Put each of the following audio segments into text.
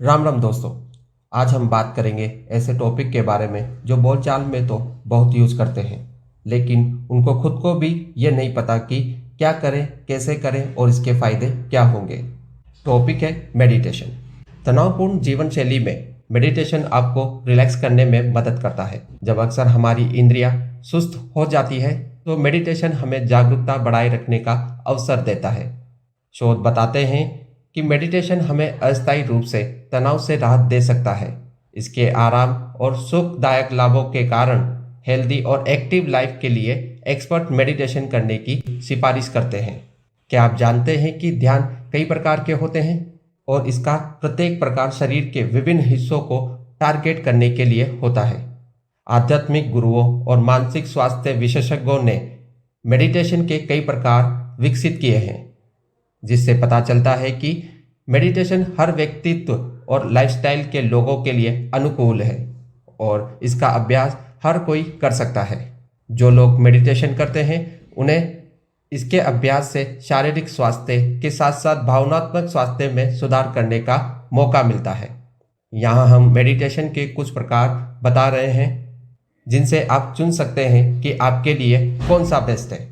राम राम दोस्तों। आज हम बात करेंगे ऐसे टॉपिक के बारे में जो बोलचाल में तो बहुत यूज़ करते हैं, लेकिन उनको खुद को भी ये नहीं पता कि क्या करें, कैसे करें और इसके फ़ायदे क्या होंगे। टॉपिक है मेडिटेशन। तनावपूर्ण जीवन शैली में मेडिटेशन आपको रिलैक्स करने में मदद करता है। जब अक्सर हमारी इंद्रियां सुस्त हो जाती है तो मेडिटेशन हमें जागरूकता बढ़ाए रखने का अवसर देता है। शोध बताते हैं कि मेडिटेशन हमें अस्थायी रूप से तनाव से राहत दे सकता है। इसके आराम और सुखदायक लाभों के कारण हेल्दी और एक्टिव लाइफ के लिए एक्सपर्ट मेडिटेशन करने की सिफारिश करते हैं। क्या आप जानते हैं कि ध्यान कई प्रकार के होते हैं और इसका प्रत्येक प्रकार शरीर के विभिन्न हिस्सों को टारगेट करने के लिए होता है। आध्यात्मिक गुरुओं और मानसिक स्वास्थ्य विशेषज्ञों ने मेडिटेशन के कई प्रकार विकसित किए हैं, जिससे पता चलता है कि मेडिटेशन हर व्यक्तित्व और लाइफस्टाइल के लोगों के लिए अनुकूल है और इसका अभ्यास हर कोई कर सकता है। जो लोग मेडिटेशन करते हैं उन्हें इसके अभ्यास से शारीरिक स्वास्थ्य के साथ साथ भावनात्मक स्वास्थ्य में सुधार करने का मौका मिलता है। यहाँ हम मेडिटेशन के कुछ प्रकार बता रहे हैं जिनसे आप चुन सकते हैं कि आपके लिए कौन सा बेस्ट है।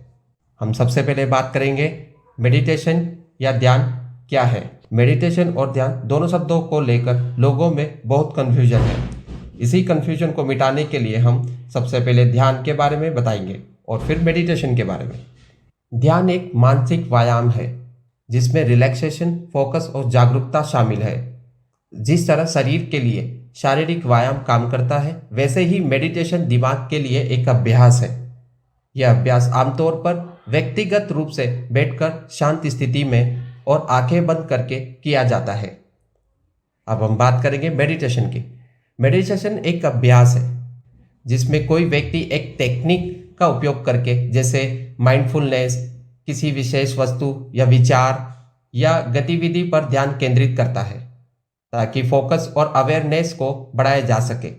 हम सबसे पहले बात करेंगे मेडिटेशन या ध्यान क्या है। मेडिटेशन और ध्यान दोनों शब्दों को लेकर लोगों में बहुत कन्फ्यूजन है। इसी कन्फ्यूजन को मिटाने के लिए हम सबसे पहले ध्यान के बारे में बताएंगे और फिर मेडिटेशन के बारे में। ध्यान एक मानसिक व्यायाम है जिसमें रिलैक्सेशन, फोकस और जागरूकता शामिल है। जिस तरह शरीर के लिए शारीरिक व्यायाम काम करता है, वैसे ही मेडिटेशन दिमाग के लिए एक अभ्यास है। यह अभ्यास आमतौर पर व्यक्तिगत रूप से बैठकर शांत स्थिति में और आंखें बंद करके किया जाता है। अब हम बात करेंगे मेडिटेशन की। मेडिटेशन एक अभ्यास है जिसमें कोई व्यक्ति एक टेक्निक का उपयोग करके, जैसे माइंडफुलनेस, किसी विशेष वस्तु या विचार या गतिविधि पर ध्यान केंद्रित करता है ताकि फोकस और अवेयरनेस को बढ़ाया जा सके।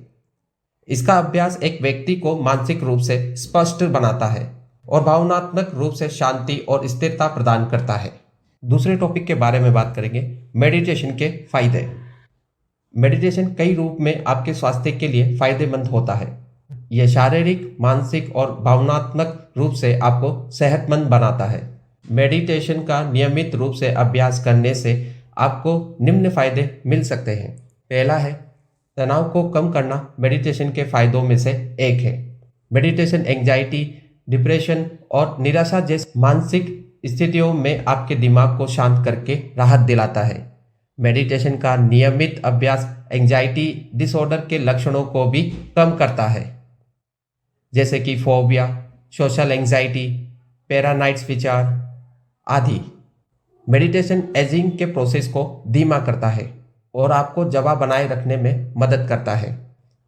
इसका अभ्यास एक व्यक्ति को मानसिक रूप से स्पष्ट बनाता है और भावनात्मक रूप से शांति और स्थिरता प्रदान करता है। दूसरे टॉपिक के बारे में बात करेंगे, मेडिटेशन के फायदे। मेडिटेशन कई रूप में आपके स्वास्थ्य के लिए फायदेमंद होता है। यह शारीरिक, मानसिक और भावनात्मक रूप से आपको सेहतमंद बनाता है। मेडिटेशन का नियमित रूप से अभ्यास करने से आपको निम्न फायदे मिल सकते हैं। पहला है, तनाव को कम करना मेडिटेशन के फायदों में से एक है। मेडिटेशन एंजाइटी, डिप्रेशन और निराशा जैसी मानसिक स्थितियों में आपके दिमाग को शांत करके राहत दिलाता है। मेडिटेशन का नियमित अभ्यास एंजाइटी डिसऑर्डर के लक्षणों को भी कम करता है, जैसे कि फोबिया, सोशल एंजाइटी, पैरानाइड्स विचार आदि। मेडिटेशन एजिंग के प्रोसेस को धीमा करता है और आपको जवाब बनाए रखने में मदद करता है।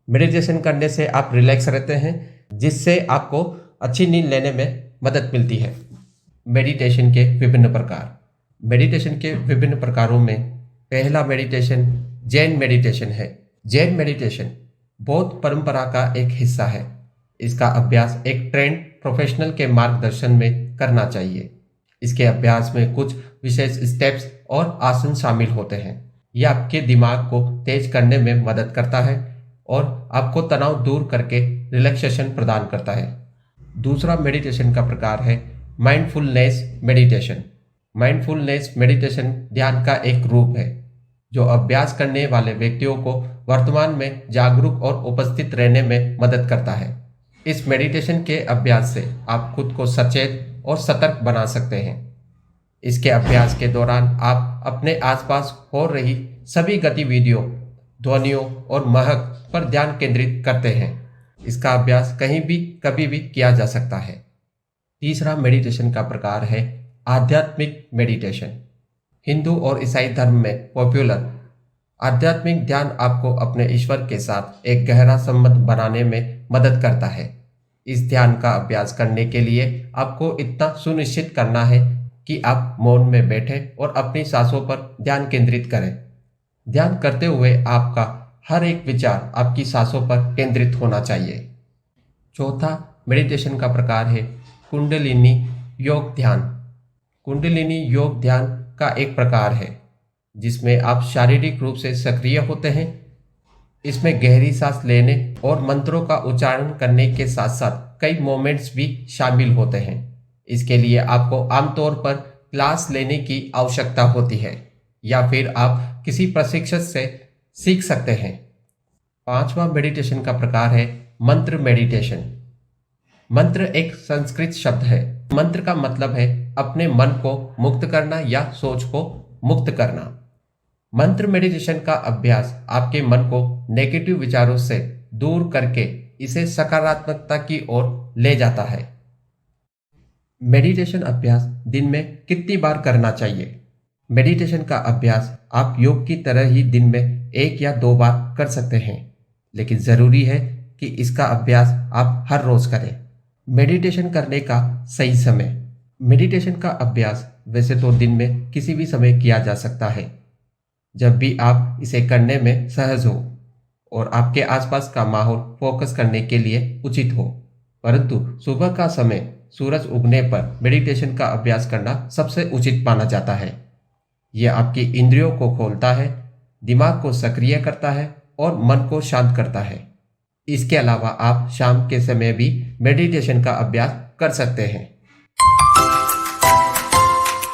मेडिटेशन करने से आप रिलैक्स रहते हैं, जिससे आपको अच्छी नींद लेने में मदद मिलती है। मेडिटेशन के विभिन्न प्रकार। मेडिटेशन के विभिन्न प्रकारों में पहला मेडिटेशन जैन मेडिटेशन है। जैन मेडिटेशन बौद्ध परंपरा का एक हिस्सा है। इसका अभ्यास एक ट्रेंड प्रोफेशनल के मार्गदर्शन में करना चाहिए। इसके अभ्यास में कुछ विशेष स्टेप्स और आसन शामिल होते हैं। यह आपके दिमाग को तेज करने में मदद करता है और आपको तनाव दूर करके रिलैक्सेशन प्रदान करता है। दूसरा मेडिटेशन का प्रकार है माइंडफुलनेस मेडिटेशन। माइंडफुलनेस मेडिटेशन ध्यान का एक रूप है जो अभ्यास करने वाले व्यक्तियों को वर्तमान में जागरूक और उपस्थित रहने में मदद करता है। इस मेडिटेशन के अभ्यास से आप खुद को सचेत और सतर्क बना सकते हैं। इसके अभ्यास के दौरान आप अपने आसपास हो रही सभी गतिविधियों, ध्वनियों और महक पर ध्यान केंद्रित करते हैं। इसका अभ्यास कहीं भी कभी भी किया जा सकता है। तीसरा मेडिटेशन का प्रकार है आध्यात्मिक मेडिटेशन। हिंदू और ईसाई धर्म में पॉपुलर आध्यात्मिक ध्यान आपको अपने ईश्वर के साथ एक गहरा संबंध बनाने में मदद करता है। इस ध्यान का अभ्यास करने के लिए आपको इतना सुनिश्चित करना है कि आप मौन में बैठें और अपनी सांसों पर ध्यान केंद्रित करें। ध्यान करते हुए आपका हर एक विचार आपकी सांसों पर केंद्रित होना चाहिए। चौथा मेडिटेशन का प्रकार है कुंडलिनी योग ध्यान। कुंडलिनी योग ध्यान का एक प्रकार है जिसमें आप शारीरिक रूप से सक्रिय होते हैं। इसमें गहरी सांस लेने और मंत्रों का उच्चारण करने के साथ साथ कई मोमेंट्स भी शामिल होते हैं। इसके लिए आपको आमतौर पर क्लास लेने की आवश्यकता होती है या फिर आप किसी प्रशिक्षक से सीख सकते हैं। पांचवा मेडिटेशन का प्रकार है मंत्र मेडिटेशन। मंत्र एक संस्कृत शब्द है। मंत्र का मतलब है अपने मन को मुक्त करना या सोच को मुक्त करना। मंत्र मेडिटेशन का अभ्यास आपके मन को नेगेटिव विचारों से दूर करके इसे सकारात्मकता की ओर ले जाता है। मेडिटेशन अभ्यास दिन में कितनी बार करना चाहिए? मेडिटेशन का अभ्यास आप योग की तरह ही दिन में 1 या 2 बार कर सकते हैं, लेकिन ज़रूरी है कि इसका अभ्यास आप हर रोज़ करें। मेडिटेशन करने का सही समय। मेडिटेशन का अभ्यास वैसे तो दिन में किसी भी समय किया जा सकता है, जब भी आप इसे करने में सहज हो और आपके आसपास का माहौल फोकस करने के लिए उचित हो। परंतु सुबह का समय सूरज उगने पर मेडिटेशन का अभ्यास करना सबसे उचित माना जाता है। यह आपकी इंद्रियों को खोलता है, दिमाग को सक्रिय करता है और मन को शांत करता है। इसके अलावा आप शाम के समय भी मेडिटेशन का अभ्यास कर सकते हैं।